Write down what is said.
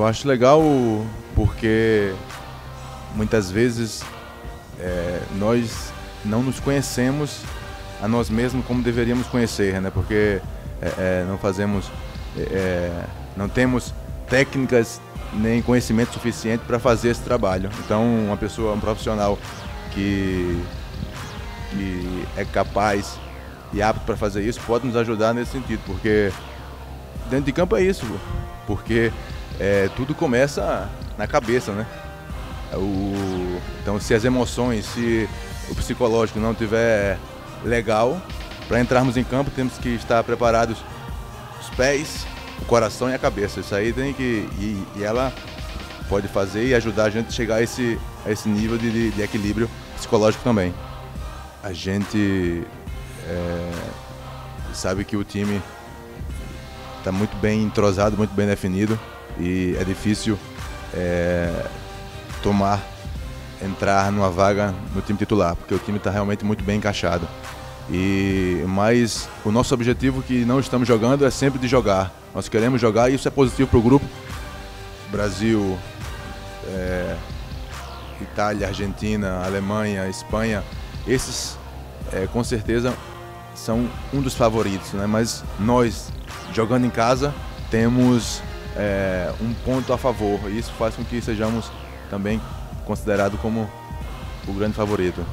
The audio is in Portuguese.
Eu acho legal porque muitas vezes nós não nos conhecemos a nós mesmos como deveríamos conhecer, né? Porque não fazemos, não temos técnicas nem conhecimento suficiente para fazer esse trabalho. Então, uma pessoa, um profissional que é capaz e apto para fazer isso pode nos ajudar nesse sentido, porque dentro de campo é isso, porque tudo começa na cabeça, né? Então, se as emoções, se o psicológico não estiver legal, para entrarmos em campo temos que estar preparados os pés, o coração e a cabeça. Isso aí tem que e ela pode fazer e ajudar a gente a chegar a esse nível de equilíbrio psicológico também. A gente sabe que o time está muito bem entrosado, muito bem definido e é difícil entrar numa vaga no time titular, porque o time está realmente muito bem encaixado. Mas o nosso objetivo que não estamos jogando é sempre de jogar. Nós queremos jogar e isso é positivo para o grupo. Brasil, Itália, Argentina, Alemanha, Espanha, esses com certeza são um dos favoritos, né? Mas nós, jogando em casa, temos um ponto a favor e isso faz com que sejamos também considerados como o grande favorito.